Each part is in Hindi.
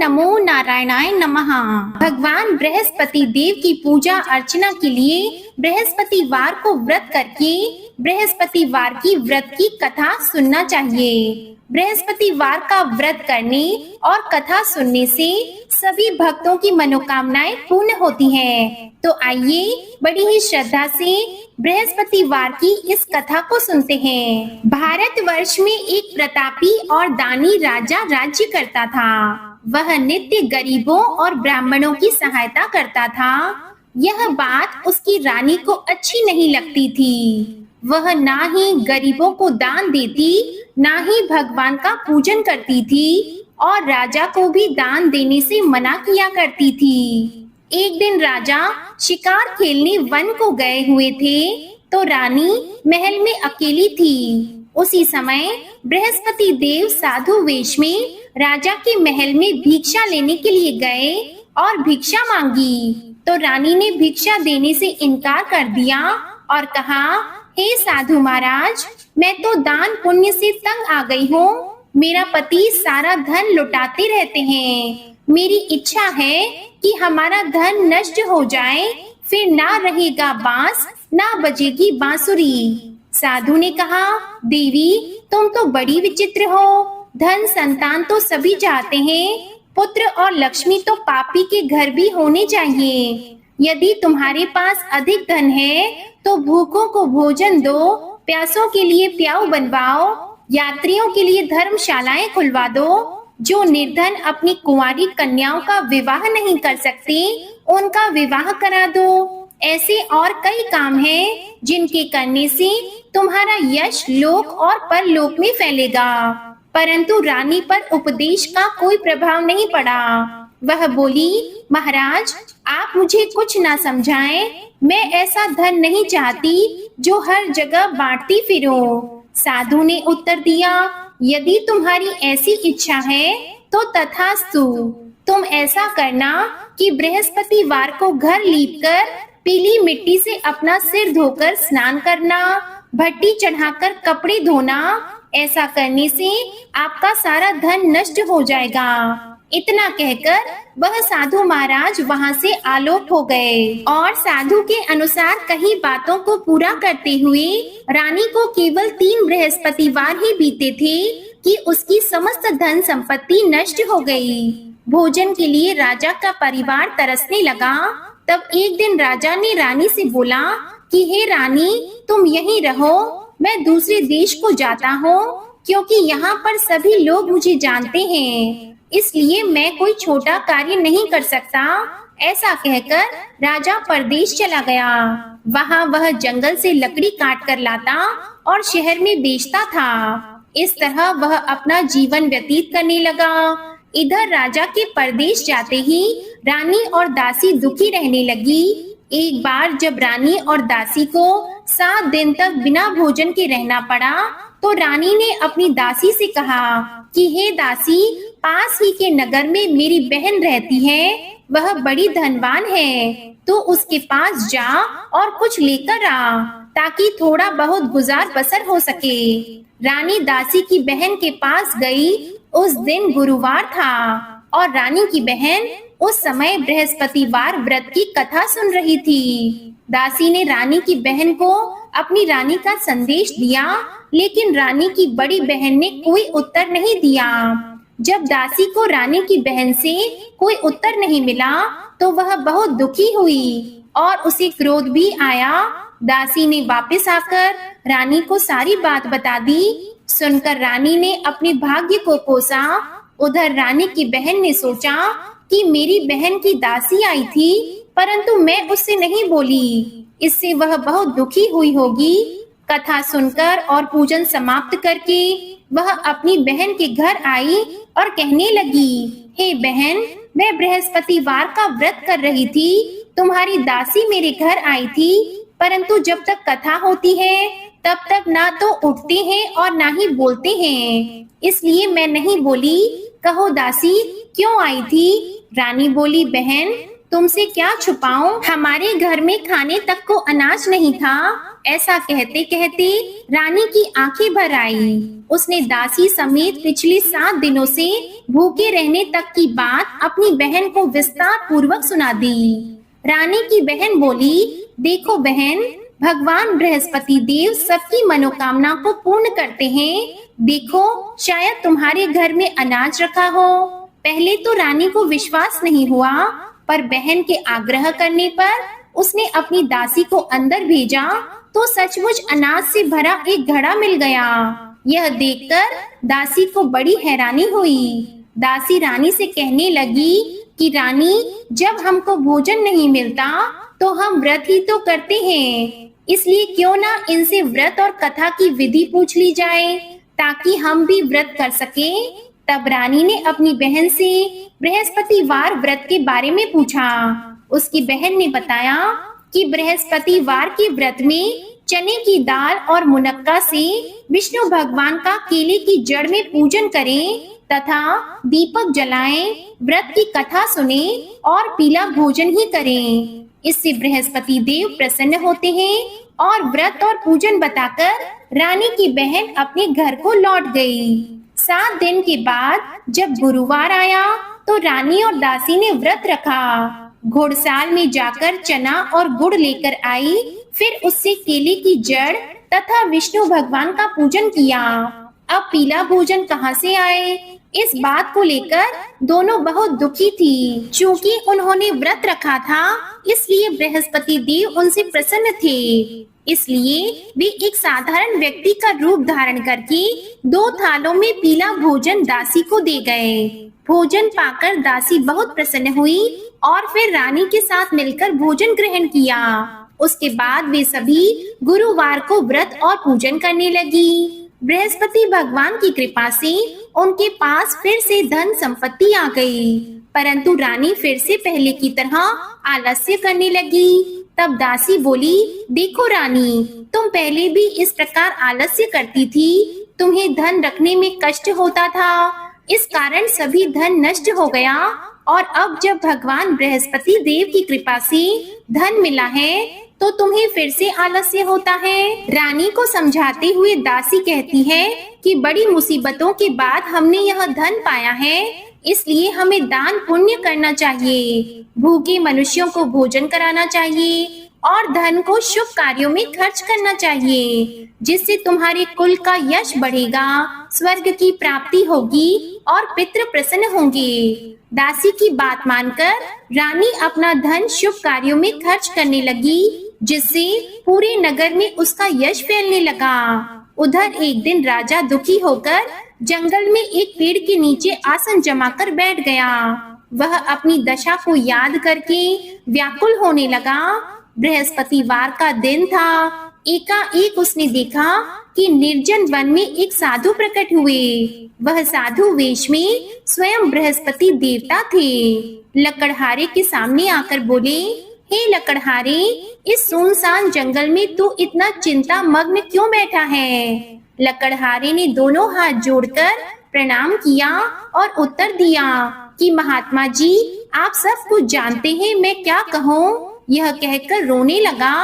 नमो नारायणाय नमः। भगवान बृहस्पति देव की पूजा अर्चना के लिए बृहस्पतिवार को व्रत करके बृहस्पतिवार की व्रत की कथा सुनना चाहिए। बृहस्पतिवार का व्रत करने और कथा सुनने से सभी भक्तों की मनोकामनाएं पूर्ण होती हैं। तो आइए बड़ी ही श्रद्धा से बृहस्पतिवार की इस कथा को सुनते हैं। भारतवर्ष में एक प्रतापी और दानी राजा राज्य करता था। वह नित्य गरीबों और ब्राह्मणों की सहायता करता था। यह बात उसकी रानी को अच्छी नहीं लगती थी। वह ना ही गरीबों को दान देती, ना ही भगवान का पूजन करती थी और राजा को भी दान देने से मना किया करती थी। एक दिन राजा शिकार खेलने वन को गए हुए थे तो रानी महल में अकेली थी। उसी समय बृहस्पति देव साधु वेश में राजा के महल में भिक्षा लेने के लिए गए और भिक्षा मांगी तो रानी ने भिक्षा देने से इनकार कर दिया और कहा, हे साधु महाराज, मैं तो दान पुण्य से तंग आ गई हूँ। मेरा पति सारा धन लुटाते रहते हैं। मेरी इच्छा है कि हमारा धन नष्ट हो जाए, फिर ना रहेगा बांस, ना बजेगी बांसुरी। साधु ने कहा, देवी तुम तो बड़ी विचित्र हो। धन संतान तो सभी चाहते हैं, पुत्र और लक्ष्मी तो पापी के घर भी होने चाहिए। यदि तुम्हारे पास अधिक धन है तो भूखों को भोजन दो, प्यासों के लिए प्याऊ बनवाओ, यात्रियों के लिए धर्मशालाएं खुलवा दो। जो निर्धन अपनी कुंवारी कन्याओं का विवाह नहीं कर सकते, उनका विवाह करा दो। ऐसे और कई काम हैं जिनके करने से तुम्हारा यश लोक और परलोक में फैलेगा। परंतु रानी पर उपदेश का कोई प्रभाव नहीं पड़ा। वह बोली, महाराज आप मुझे कुछ ना समझाएं। मैं ऐसा धन नहीं चाहती जो हर जगह बांटती फिरूं। साधु ने उत्तर दिया, यदि तुम्हारी ऐसी इच्छा है तो तथास्तु। तुम ऐसा करना कि बृहस्पतिवार को घर लीपकर पीली मिट्टी से अपना सिर धोकर स्नान करना, भट्टी चढ़ाकर कपड़े धोना। ऐसा करने से आपका सारा धन नष्ट हो जाएगा। इतना कहकर वह साधु महाराज वहां से आलोक हो गए और साधु के अनुसार कई बातों को पूरा करते हुए रानी को केवल 3 बृहस्पतिवार ही बीते थे कि उसकी समस्त धन संपत्ति नष्ट हो गई। भोजन के लिए राजा का परिवार तरसने लगा। तब एक दिन राजा ने रानी से बोला कि हे रानी, तुम यहीं रहो, मैं दूसरे देश को जाता हूँ क्योंकि यहाँ पर सभी लोग मुझे जानते हैं, इसलिए मैं कोई छोटा कार्य नहीं कर सकता। ऐसा कहकर राजा परदेश चला गया। वहाँ वह जंगल से लकड़ी काट कर लाता और शहर में बेचता था। इस तरह वह अपना जीवन व्यतीत करने लगा। इधर राजा के परदेश जाते ही रानी और दासी दुखी रहने लगी। एक बार जब रानी और दासी को 7 दिन तक बिना भोजन के रहना पड़ा तो रानी ने अपनी दासी से कहा कि हे दासी, पास ही के नगर में मेरी बहन रहती है, वह बड़ी धनवान है, तो उसके पास जा और कुछ लेकर आ ताकि थोड़ा बहुत गुजार बसर हो सके। रानी दासी की बहन के पास गई। उस दिन गुरुवार था और रानी की बहन उस समय बृहस्पतिवार व्रत की कथा सुन रही थी। दासी ने रानी की बहन को अपनी रानी का संदेश दिया, लेकिन रानी की बड़ी बहन ने कोई उत्तर नहीं दिया। जब दासी को रानी की बहन से कोई उत्तर नहीं मिला तो वह बहुत दुखी हुई और उसे क्रोध भी आया। दासी ने वापस आकर रानी को सारी बात बता दी। सुनकर रानी ने अपने भाग्य को कोसा। उधर रानी की बहन ने सोचा कि मेरी बहन की दासी आई थी परंतु मैं उससे नहीं बोली, इससे वह बहुत दुखी हुई होगी। कथा सुनकर और पूजन समाप्त करके वह अपनी बहन के घर आई और कहने लगी, हे बहन, मैं बृहस्पतिवार का व्रत कर रही थी। तुम्हारी दासी मेरे घर आई थी, परंतु जब तक कथा होती है तब तक ना तो उठते हैं और ना ही बोलते हैं, इसलिए मैं नहीं बोली। कहो दासी, क्यों आई थी? रानी बोली, बहन तुमसे क्या छुपाऊं, हमारे घर में खाने तक को अनाज नहीं था ऐसा कहते कहते रानी की आंखें भर आई। उसने दासी समेत पिछले 7 दिनों से भूखे रहने तक की बात अपनी बहन को विस्तार पूर्वक सुना दी। रानी की बहन बोली, देखो बहन, भगवान बृहस्पति देव सबकी मनोकामना को पूर्ण करते हैं। देखो, शायद तुम्हारे घर में अनाज रखा हो। पहले तो रानी को विश्वास नहीं हुआ, पर बहन के आग्रह करने पर उसने अपनी दासी को अंदर भेजा तो सचमुच अनाज से भरा एक घड़ा मिल गया। यह देखकर दासी को बड़ी हैरानी हुई। दासी रानी से कहने लगी कि रानी, जब हमको भोजन नहीं मिलता तो हम व्रत ही तो करते हैं, इसलिए क्यों ना इनसे व्रत और कथा की विधि पूछ ली जाए ताकि हम भी व्रत कर सकें। तब रानी ने अपनी बहन से बृहस्पतिवार व्रत के बारे में पूछा। उसकी बहन ने बताया कि बृहस्पतिवार के व्रत में चने की दाल और मुनक्का से विष्णु भगवान का केले की जड़ में पूजन करें तथा दीपक जलाएं, व्रत की कथा सुने और पीला भोजन ही करें। इससे बृहस्पति देव प्रसन्न होते हैं और व्रत और पूजन बताकर रानी की बहन अपने घर को लौट गई। 7 दिन के बाद जब गुरुवार आया तो रानी और दासी ने व्रत रखा। घोड़साल में जाकर चना और गुड़ लेकर आई, फिर उससे केले की जड़ तथा विष्णु भगवान का पूजन किया। अब पीला भोजन कहाँ से आए, इस बात को लेकर दोनों बहुत दुखी थी। चूंकि उन्होंने व्रत रखा था, इसलिए बृहस्पति देव उनसे प्रसन्न थे। इसलिए वे एक साधारण व्यक्ति का रूप धारण करके 2 थालों में पीला भोजन दासी को दे गए। भोजन पाकर दासी बहुत प्रसन्न हुई और फिर रानी के साथ मिलकर भोजन ग्रहण किया। उसके बाद वे सभी गुरुवार को व्रत और पूजन करने लगी। बृहस्पति भगवान की कृपा से उनके पास फिर से धन संपत्ति आ गई, परंतु रानी फिर से पहले की तरह आलस्य करने लगी। तब दासी बोली, देखो रानी, तुम पहले भी इस प्रकार आलस्य करती थी। तुम्हें धन रखने में कष्ट होता था, इस कारण सभी धन नष्ट हो गया, और अब जब भगवान बृहस्पति देव की कृपा से धन मिला है तो तुम्हें फिर से आलस्य होता है। रानी को समझाते हुए दासी कहती है कि बड़ी मुसीबतों के बाद हमने यह धन पाया है, इसलिए हमें दान पुण्य करना चाहिए, भूखे मनुष्यों को भोजन कराना चाहिए और धन को शुभ कार्यों में खर्च करना चाहिए, जिससे तुम्हारे कुल का यश बढ़ेगा, स्वर्ग की प्राप्ति होगी और पितृ प्रसन्न होंगे। दासी की बात मानकर रानी अपना धन शुभ कार्यों में खर्च करने लगी, जिससे पूरे नगर में उसका यश फैलने लगा। उधर एक दिन राजा दुखी होकर जंगल में एक पेड़ के नीचे आसन जमाकर बैठ गया। वह अपनी दशा को याद करके व्याकुल होने लगा। बृहस्पतिवार का दिन था। एकाएक उसने देखा कि निर्जन वन में एक साधु प्रकट हुए। वह साधु वेश में स्वयं बृहस्पति देवता थे। लकड़हारे के सामने आकर बोले, हे लकड़हारे, इस सुनसान जंगल में तू इतना चिंता मग्न क्यों बैठा है? लकड़हारे ने दोनों हाथ जोड़कर प्रणाम किया और उत्तर दिया कि महात्मा जी, आप सब कुछ जानते हैं, मैं क्या कहूँ। यह कहकर रोने लगा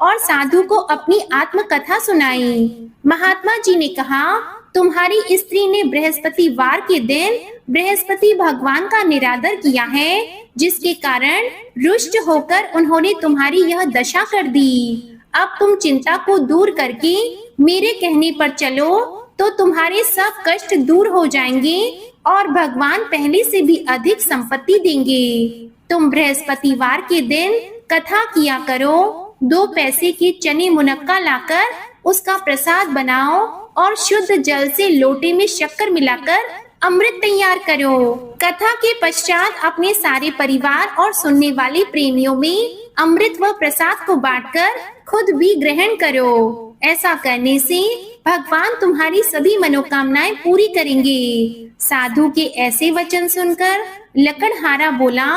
और साधु को अपनी आत्मकथा सुनाई। महात्मा जी ने कहा, तुम्हारी स्त्री ने बृहस्पतिवार के दिन बृहस्पति भगवान का निरादर किया है, जिसके कारण रुष्ट होकर उन्होंने तुम्हारी यह दशा कर दी। अब तुम चिंता को दूर करके मेरे कहने पर चलो तो तुम्हारे सब कष्ट दूर हो जाएंगे और भगवान पहले से भी अधिक संपत्ति देंगे। तुम बृहस्पतिवार के दिन कथा किया करो, 2 पैसे के चने मुनक्का लाकर उसका प्रसाद बनाओ और शुद्ध जल से लोटे में शक्कर मिलाकर अमृत तैयार करो। कथा के पश्चात अपने सारे परिवार और सुनने वाले प्रेमियों में अमृत व प्रसाद को बांटकर खुद भी ग्रहण करो। ऐसा करने से भगवान तुम्हारी सभी मनोकामनाएं पूरी करेंगे। साधु के ऐसे वचन सुनकर लकड़हारा बोला,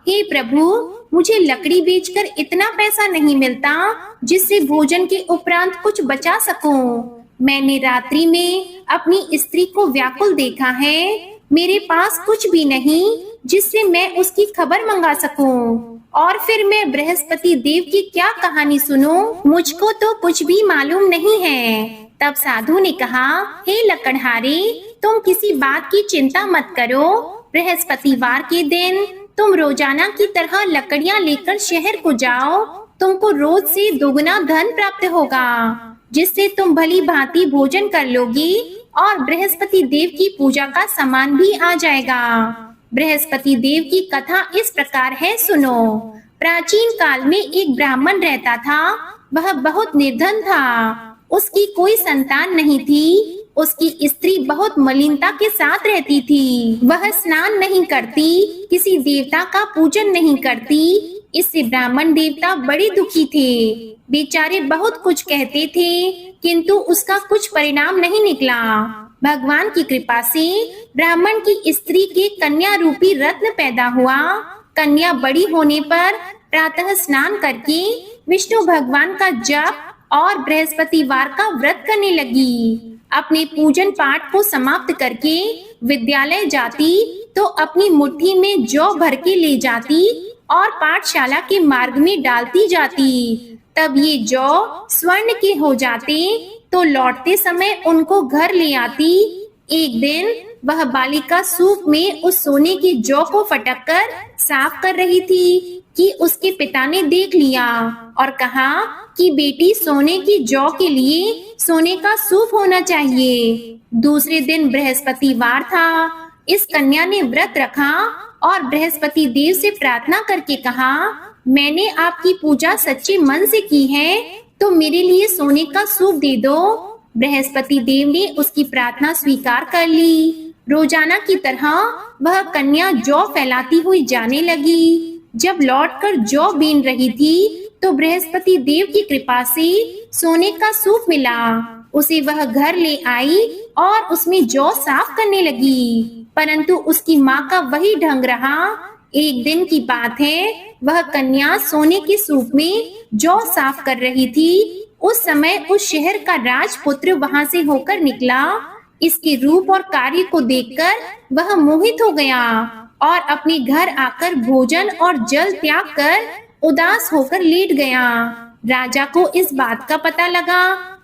हे प्रभु, मुझे लकड़ी बेचकर इतना पैसा नहीं मिलता जिससे भोजन के उपरांत कुछ बचा सकूं। मैंने रात्रि में अपनी स्त्री को व्याकुल देखा है। मेरे पास कुछ भी नहीं, जिससे मैं उसकी खबर मंगा सकूं। और फिर मैं बृहस्पति देव की क्या कहानी सुनूं? मुझको तो कुछ भी मालूम नहीं है। तब साधु ने कहा, हे लकड़हारे, तुम किसी बात की चिंता मत करो। बृहस्पतिवार के दिन तुम रोजाना की तरह लकड़ियां लेकर शहर को जाओ। तुमको रोज से दोगुना धन प्राप्त होगा, जिससे तुम भली भांति भोजन कर लोगी और बृहस्पति देव की पूजा का सामान भी आ जाएगा। बृहस्पति देव की कथा इस प्रकार है, सुनो। प्राचीन काल में एक ब्राह्मण रहता था। वह बहुत निर्धन था। उसकी कोई संतान नहीं थी। उसकी स्त्री बहुत मलिनता के साथ रहती थी। वह स्नान नहीं करती, किसी देवता का पूजन नहीं करती। इससे ब्राह्मण देवता बड़े दुखी थे। बेचारे बहुत कुछ कहते थे, किंतु उसका कुछ परिणाम नहीं निकला। भगवान की कृपा से ब्राह्मण की स्त्री के कन्या रूपी रत्न पैदा हुआ। कन्या बड़ी होने पर प्रातः स्नान करके विष्णु भगवान का जप और बृहस्पतिवार का व्रत करने लगी। अपने पूजन पाठ को समाप्त करके विद्यालय जाती तो अपनी मुट्ठी में जौ भर के ले जाती और पाठशाला के मार्ग में डालती जाती। तब ये जौ स्वर्ण के हो जाते तो लौटते समय उनको घर ले आती। एक दिन वह बालिका सूप में उस सोने की जौ को फटककर साफ कर रही थी कि उसके पिता ने देख लिया और कहा कि बेटी, सोने की जौ के लिए सोने का सूप होना चाहिए। दूसरे दिन बृहस्पतिवार था। इस कन्या ने व्रत रखा और बृहस्पति देव से प्रार्थना करके कहा, मैंने आपकी पूजा सच्चे मन से की है, तो मेरे लिए सोने का सूप दे दो। बृहस्पति देव ने उसकी प्रार्थना स्वीकार कर ली। रोजाना की तरह वह कन्या जौ फैलाती हुई जाने लगी। जब लौटकर जौ बीन रही थी तो बृहस्पति देव की कृपा से सोने का सूप मिला। उसे वह घर ले आई और उसमें जौ साफ करने लगी, परंतु उसकी माँ का वही ढंग रहा। एक दिन की बात है, वह कन्या सोने के सूप में जौ साफ कर रही थी। उस समय उस शहर का राजपुत्र वहां से होकर निकला। इसके रूप और कार्य को देखकर वह मोहित हो गया और अपने घर आकर भोजन और जल त्याग कर उदास होकर लेट गया। राजा को इस बात का पता लगा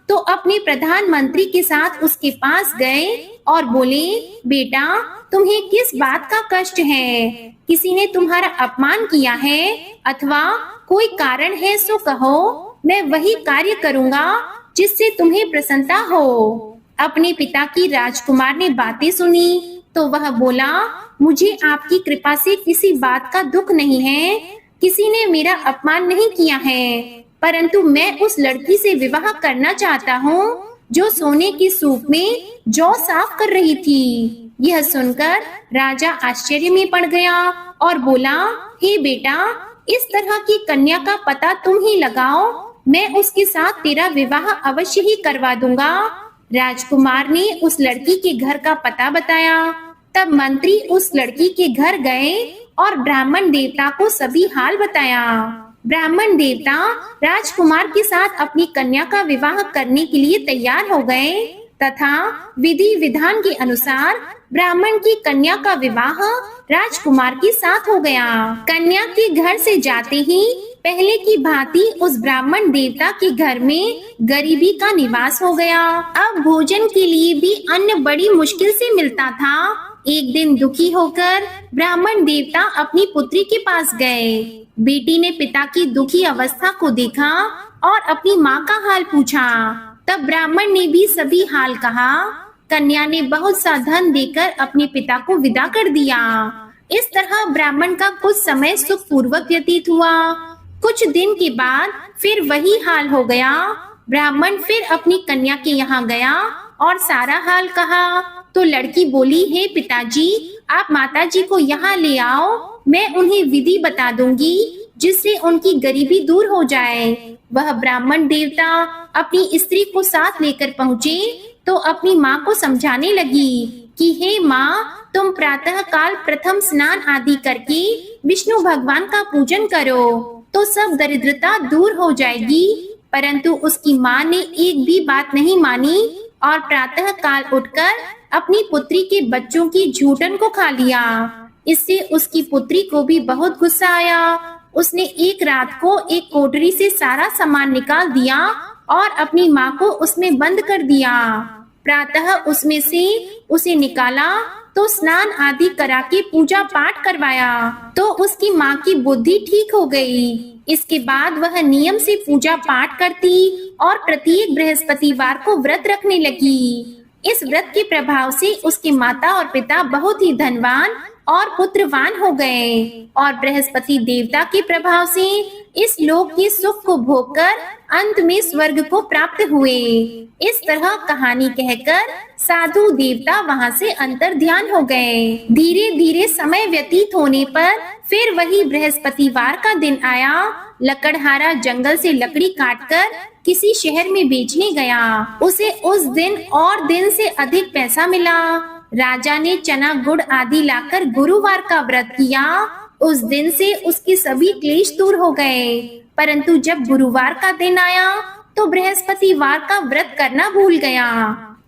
तो अपने प्रधानमंत्री के साथ उसके पास गए और बोले, बेटा, तुम्हें किस बात का कष्ट है? किसी ने तुम्हारा अपमान किया है अथवा कोई कारण है सो कहो, मैं वही कार्य करूँगा जिससे तुम्हें प्रसन्नता हो। अपने पिता की राजकुमार ने बातें सुनी तो वह बोला, मुझे आपकी कृपा से किसी बात का दुख नहीं है। किसी ने मेरा अपमान नहीं किया है, परंतु मैं उस लड़की से विवाह करना चाहता हूँ जो सोने के सूप में जौ साफ कर रही थी। यह सुनकर राजा आश्चर्य में पड़ गया और बोला, हे बेटा, इस तरह की कन्या का पता तुम ही लगाओ, मैं उसके साथ तेरा विवाह अवश्य ही करवा दूंगा। राजकुमार ने उस लड़की के घर का पता बताया। तब मंत्री उस लड़की के घर गए और ब्राह्मण देवता को सभी हाल बताया। ब्राह्मण देवता राजकुमार के साथ अपनी कन्या का विवाह करने के लिए तैयार हो गए तथा विधि विधान के अनुसार ब्राह्मण की कन्या का विवाह राजकुमार के साथ हो गया। कन्या के घर से जाते ही पहले की भांति उस ब्राह्मण देवता के घर में गरीबी का निवास हो गया। अब भोजन के लिए भी अन्न बड़ी मुश्किल से मिलता था। एक दिन दुखी होकर ब्राह्मण देवता अपनी पुत्री के पास गए। बेटी ने पिता की दुखी अवस्था को देखा और अपनी माँ का हाल पूछा। तब ब्राह्मण ने भी सभी हाल कहा। कन्या ने बहुत सा धन देकर अपने पिता को विदा कर दिया। इस तरह ब्राह्मण का कुछ समय सुख पूर्वक व्यतीत हुआ। कुछ दिन के बाद फिर वही हाल हो गया। ब्राह्मण फिर अपनी कन्या के यहाँ गया और सारा हाल कहा तो लड़की बोली, हे पिताजी, आप माताजी को यहाँ ले आओ, मैं उन्हें विधि बता दूंगी जिससे उनकी गरीबी दूर हो जाए। वह ब्राह्मण देवता अपनी स्त्री को साथ लेकर पहुँचे तो अपनी माँ को समझाने लगी कि हे माँ, तुम प्रातः काल प्रथम स्नान आदि करके विष्णु भगवान का पूजन करो तो सब दरिद्रता दूर हो जाएगी। परंतु उसकी माँ ने एक भी बात नहीं मानी और प्रातः काल उठकर अपनी पुत्री के बच्चों की झूठन को खा लिया। इससे उसकी पुत्री को भी बहुत गुस्सा आया। उसने एक रात को एक कोठरी से सारा सामान निकाल दिया और अपनी माँ को उसमें बंद कर दिया। प्रातः उसमें से उसे निकाला तो स्नान आदि करा के पूजा पाठ करवाया तो उसकी माँ की बुद्धि ठीक हो गई। इसके बाद वह नियम से पूजा पाठ करती और प्रत्येक बृहस्पतिवार को व्रत रखने लगी। इस व्रत के प्रभाव से उसके माता और पिता बहुत ही धनवान और पुत्रवान हो गए और बृहस्पति देवता के प्रभाव से इस लोक के सुख को भोगकर अंत में स्वर्ग को प्राप्त हुए। इस तरह कहानी कहकर साधु देवता वहां से अंतर ध्यान हो गए। धीरे धीरे समय व्यतीत होने पर फिर वही बृहस्पतिवार का दिन आया। लकड़हारा जंगल से लकड़ी काटकर किसी शहर में बेचने गया। उसे उस दिन और दिन से अधिक पैसा मिला। राजा ने चना गुड़ आदि लाकर गुरुवार का व्रत किया। उस दिन से उसके सभी क्लेश दूर हो गए। परंतु जब गुरुवार का दिन आया तो बृहस्पतिवार का व्रत करना भूल गया।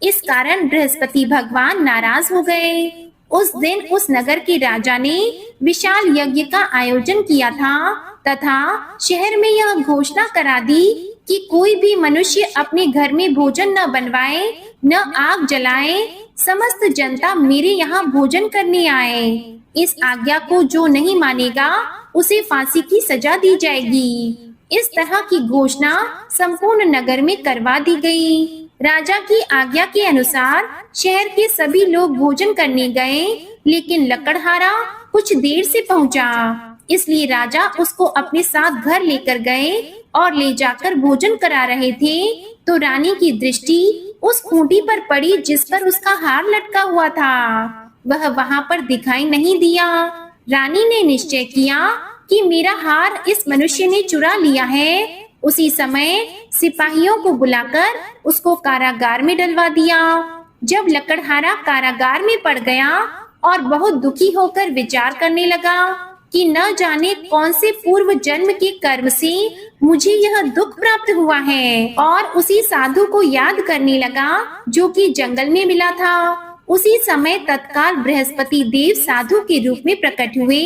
इस कारण बृहस्पति भगवान नाराज हो गए। उस दिन उस नगर के राजा ने विशाल यज्ञ का आयोजन किया था तथा शहर में यह घोषणा करा दी कि कोई भी मनुष्य अपने घर में भोजन न बनवाए, न आग जलाए। समस्त जनता मेरे यहाँ भोजन करने आए। इस आज्ञा को जो नहीं मानेगा उसे फांसी की सजा दी जाएगी। इस तरह की घोषणा संपूर्ण नगर में करवा दी गई। राजा की आज्ञा के अनुसार शहर के सभी लोग भोजन करने गए, लेकिन लकड़हारा कुछ देर से पहुंचा। इसलिए राजा उसको अपने साथ घर लेकर गए और ले जाकर भोजन करा रहे थे तो रानी की दृष्टि उस खूंटी पर पड़ी जिस पर उसका हार लटका हुआ था। वह वहां पर दिखाई नहीं दिया। रानी ने निश्चय किया कि मेरा हार इस मनुष्य ने चुरा लिया है। उसी समय सिपाहियों को बुलाकर उसको कारागार में डलवा दिया। जब लकड़हारा कारागार में पड़ गया और बहुत दुखी होकर विचार करने लगा कि न जाने कौन से पूर्व जन्म के कर्म से मुझे यह दुख प्राप्त हुआ है, और उसी साधु को याद करने लगा जो कि जंगल में मिला था। उसी समय तत्काल बृहस्पति देव साधु के रूप में प्रकट हुए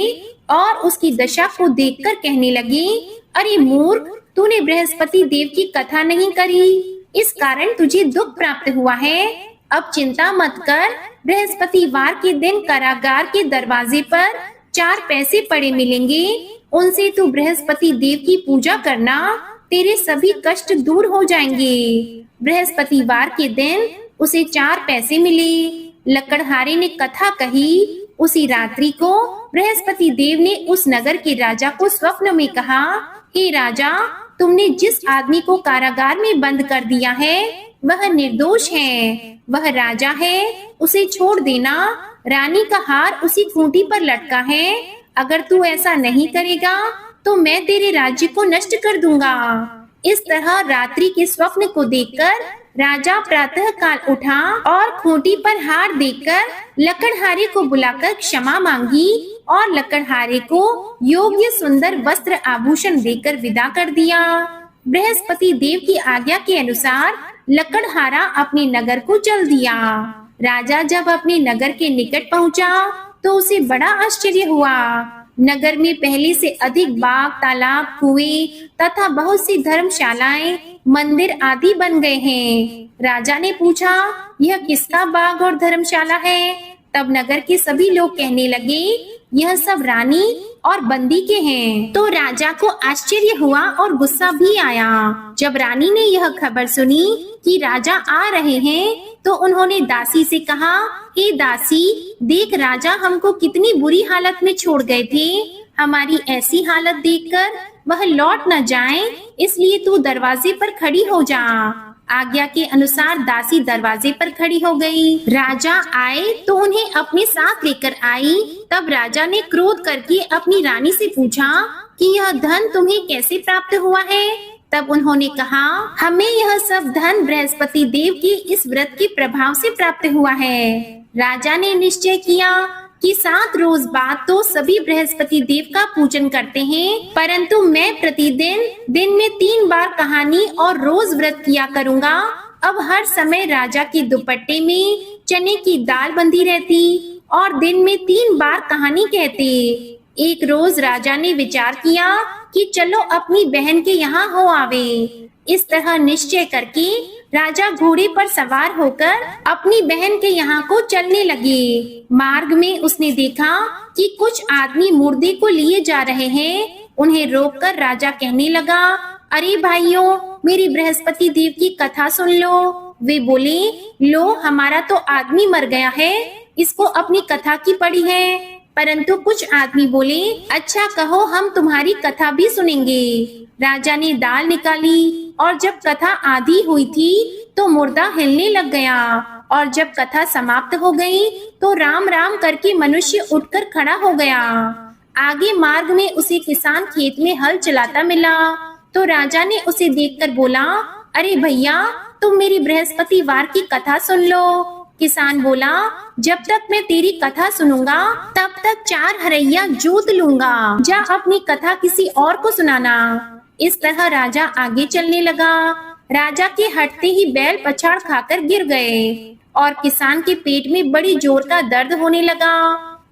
और उसकी दशा को देखकर कहने लगे, अरे मूर्ख, तूने बृहस्पति देव की कथा नहीं करी, इस कारण तुझे दुख प्राप्त हुआ है। अब चिंता मत कर, बृहस्पतिवार के दिन कारागार के दरवाजे पर 4 पैसे पड़े मिलेंगे, उनसे तू बृहस्पति देव की पूजा करना, तेरे सभी कष्ट दूर हो जाएंगे। बृहस्पतिवार के दिन उसे 4 पैसे मिले। लकड़हारे ने कथा कही। उसी रात्रि को बृहस्पति देव ने उस नगर के राजा को स्वप्न में कहा, हे राजा, तुमने जिस आदमी को कारागार में बंद कर दिया है वह निर्दोष है, वह राजा है, उसे छोड़ देना। रानी का हार उसी खूंटी पर लटका है। अगर तू ऐसा नहीं करेगा तो मैं तेरे राज्य को नष्ट कर दूंगा। इस तरह रात्रि के स्वप्न को देखकर राजा प्रातः काल उठा और खूंटी पर हार देकर लकड़हारे को बुलाकर क्षमा मांगी और लकड़हारे को योग्य सुंदर वस्त्र आभूषण देकर विदा कर दिया। बृहस्पति देव की आज्ञा के अनुसार लकड़हारा अपने नगर को चल दिया। राजा जब अपने नगर के निकट पहुंचा तो उसे बड़ा आश्चर्य हुआ। नगर में पहले से अधिक बाग, तालाब, कुएं तथा बहुत सी धर्मशालाएं, मंदिर आदि बन गए हैं। राजा ने पूछा, यह किसका बाग और धर्मशाला है? तब नगर के सभी लोग कहने लगे, यह सब रानी और बंदी के हैं। तो राजा को आश्चर्य हुआ और गुस्सा भी आया। जब रानी ने यह खबर सुनी कि राजा आ रहे हैं तो उन्होंने दासी से कहा, हे दासी, देख राजा हमको कितनी बुरी हालत में छोड़ गए थे। हमारी ऐसी हालत देखकर वह लौट न जाएं, इसलिए तू दरवाजे पर खड़ी हो जा। आज्ञा के अनुसार दासी दरवाजे पर खड़ी हो गई। राजा आए तो उन्हें अपने साथ लेकर आई। तब राजा ने क्रोध करके अपनी रानी से पूछा कि यह धन तुम्हें कैसे प्राप्त हुआ है? तब उन्होंने कहा, हमें यह सब धन बृहस्पति देव के इस व्रत के प्रभाव से प्राप्त हुआ है। राजा ने निश्चय किया कि 7 रोज बाद तो सभी बृहस्पति देव का पूजन करते हैं, परंतु मैं प्रतिदिन दिन में 3 बार कहानी और रोज व्रत किया करूँगा। अब हर समय राजा के दुपट्टे में चने की दाल बंधी रहती और दिन में 3 बार कहानी कहते। एक रोज राजा ने विचार किया कि चलो अपनी बहन के यहाँ हो आवे। इस तरह निश्चय करके राजा घोड़े पर सवार होकर अपनी बहन के यहाँ को चलने लगे। मार्ग में उसने देखा कि कुछ आदमी मुर्दे को लिए जा रहे हैं। उन्हें रोककर राजा कहने लगा, अरे भाइयों, मेरी बृहस्पति देव की कथा सुन लो। वे बोले, लो हमारा तो आदमी मर गया है, इसको अपनी कथा की पड़ी है। परंतु कुछ आदमी बोले, अच्छा कहो, हम तुम्हारी कथा भी सुनेंगे। राजा ने दाल निकाली और जब कथा आधी हुई थी तो मुर्दा हिलने लग गया और जब कथा समाप्त हो गई तो राम राम करके मनुष्य उठकर खड़ा हो गया। आगे मार्ग में उसे किसान खेत में हल चलाता मिला तो राजा ने उसे देखकर बोला, अरे भैया, तुम मेरी बृहस्पति वार की कथा सुन लो। किसान बोला, जब तक मैं तेरी कथा सुनूंगा तब तक 4 हरैया जोत लूंगा। जा अपनी कथा किसी और को सुनाना। इस तरह राजा आगे चलने लगा। राजा के हटते ही बैल पछाड़ खाकर गिर गए और किसान के पेट में बड़ी जोर का दर्द होने लगा।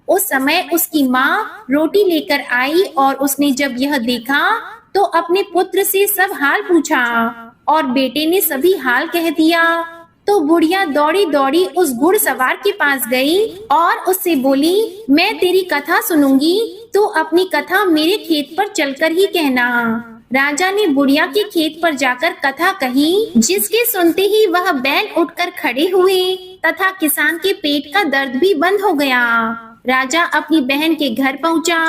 उस समय उसकी माँ रोटी लेकर आई और उसने जब यह देखा तो अपने पुत्र से सब हाल पूछा और बेटे ने सभी हाल कह दिया। तो बुढ़िया दौड़ी दौड़ी उस घुड़सवार के पास गई और उससे बोली, मैं तेरी कथा सुनूंगी, तू अपनी कथा मेरे खेत पर चलकर ही कहना। राजा ने बुढ़िया के खेत पर जाकर कथा कही, जिसके सुनते ही वह बैल उठकर खड़े हुए तथा किसान के पेट का दर्द भी बंद हो गया। राजा अपनी बहन के घर पहुंचा।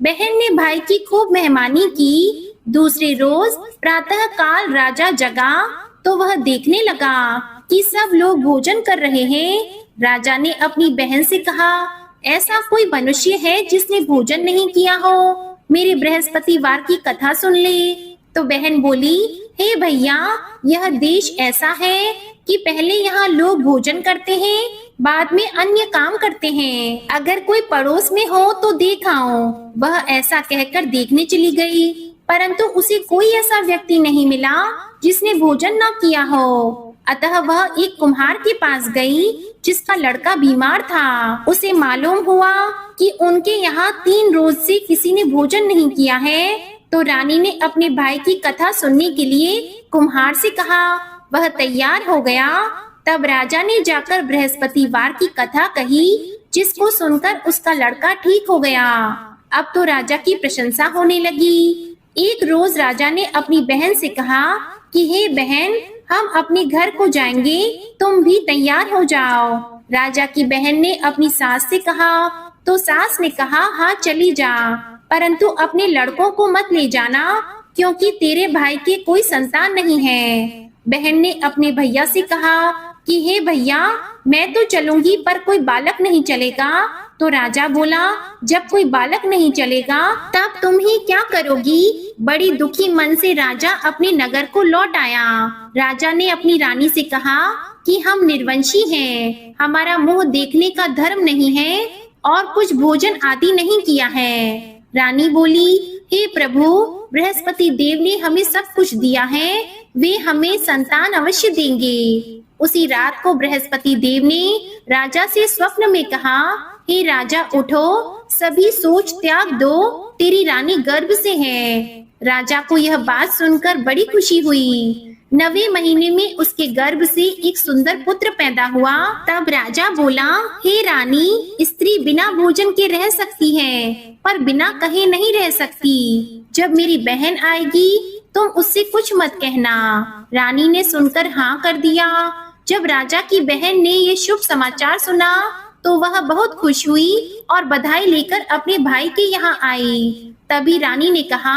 बहन ने भाई की खूब मेहमानी की। दूसरे रोज प्रातः काल राजा जगा तो वह देखने लगा कि सब लोग भोजन कर रहे हैं। राजा ने अपनी बहन से कहा, ऐसा कोई मनुष्य है जिसने भोजन नहीं किया हो? मेरे बृहस्पति वार की कथा सुन ले। तो बहन बोली, हे भैया, यह देश ऐसा है कि पहले यहाँ लोग भोजन करते हैं, बाद में अन्य काम करते हैं। अगर कोई पड़ोस में हो तो देख आओ। वह ऐसा कहकर देखने चली गई, परंतु उसे कोई ऐसा व्यक्ति नहीं मिला जिसने भोजन न किया हो। अतः वह एक कुम्हार के पास गई जिसका लड़का बीमार था। उसे मालूम हुआ कि उनके यहाँ 3 रोज से किसी ने भोजन नहीं किया है। तो रानी ने अपने भाई की कथा सुनने के लिए कुम्हार से कहा। वह तैयार हो गया। तब राजा ने जाकर बृहस्पति वार की कथा कही, जिसको सुनकर उसका लड़का ठीक हो गया। अब तो राजा की प्रशंसा होने लगी। एक रोज राजा ने अपनी बहन से कहा कि हे बहन, हम अपने घर को जाएंगे, तुम भी तैयार हो जाओ। राजा की बहन ने अपनी सास से कहा तो सास ने कहा, हाँ चली जा, परंतु अपने लड़कों को मत ले जाना, क्योंकि तेरे भाई के कोई संतान नहीं है। बहन ने अपने भैया से कहा कि हे भैया, मैं तो चलूंगी पर कोई बालक नहीं चलेगा। तो राजा बोला, जब कोई बालक नहीं चलेगा तब तुम ही क्या करोगी? बड़ी दुखी मन से राजा अपने नगर को लौट आया। राजा ने अपनी रानी से कहा कि हम निर्वंशी हैं, हमारा मुंह देखने का धर्म नहीं है और कुछ भोजन आदि नहीं किया है। रानी बोली, हे प्रभु, बृहस्पति देव ने हमें सब कुछ दिया है, वे हमें संतान अवश्य देंगे। उसी रात को बृहस्पति देव ने राजा से स्वप्न में कहा, हे राजा उठो, सभी सोच त्याग दो, तेरी रानी गर्भ से है। राजा को यह बात सुनकर बड़ी खुशी हुई। 9वें महीने में उसके गर्भ से एक सुंदर पुत्र पैदा हुआ। तब राजा बोला, हे रानी, स्त्री बिना भोजन के रह सकती है, पर बिना कहे नहीं रह सकती। जब मेरी बहन आएगी तुम उससे कुछ मत कहना। रानी ने सुनकर हाँ कर दिया। जब राजा की बहन ने ये शुभ समाचार सुना तो वह बहुत खुश हुई और बधाई लेकर अपने भाई के यहाँ आई। तभी रानी ने कहा,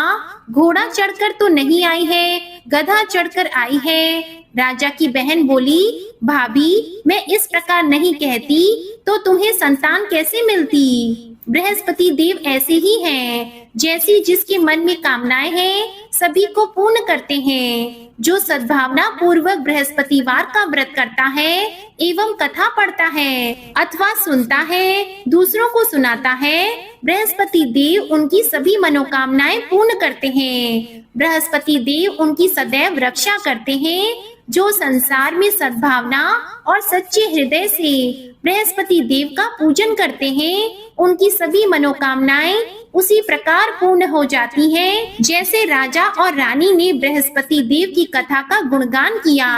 घोड़ा चढ़कर तो नहीं आई है, गधा चढ़कर आई है। राजा की बहन बोली, भाभी, मैं इस प्रकार नहीं कहती तो तुम्हें संतान कैसे मिलती? बृहस्पति देव ऐसे ही हैं, जैसी जिसके मन में कामनाएं हैं सभी को पूर्ण करते हैं। जो सद्भावना पूर्वक बृहस्पतिवार का व्रत करता है एवं कथा पढ़ता है अथवा सुनता है, दूसरों को सुनाता है, बृहस्पति देव उनकी सभी मनोकामनाएं पूर्ण करते हैं। बृहस्पति देव उनकी सदैव रक्षा करते हैं। जो संसार में सद्भावना और सच्चे हृदय से बृहस्पति देव का पूजन करते हैं, उनकी सभी मनोकामनाएं उसी प्रकार पूर्ण हो जाती हैं, जैसे राजा और रानी ने बृहस्पति देव की कथा का गुणगान किया।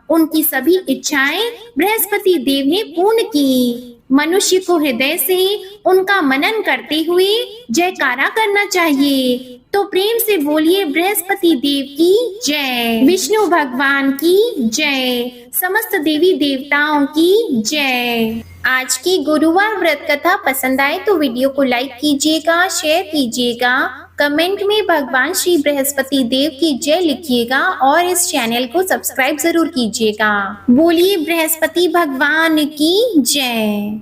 उनकी सभी इच्छाएं बृहस्पति देव ने पूर्ण की। मनुष्य को हृदय से उनका मनन करते हुए जयकारा करना चाहिए। तो प्रेम से बोलिए बृहस्पति देव की जय, विष्णु भगवान की जय, समस्त देवी देवताओं की जय। आज की गुरुवार व्रत कथा पसंद आए तो वीडियो को लाइक कीजिएगा, शेयर कीजिएगा, कमेंट में भगवान श्री बृहस्पति देव की जय लिखिएगा और इस चैनल को सब्सक्राइब जरूर कीजिएगा। बोलिए बृहस्पति भगवान की जय।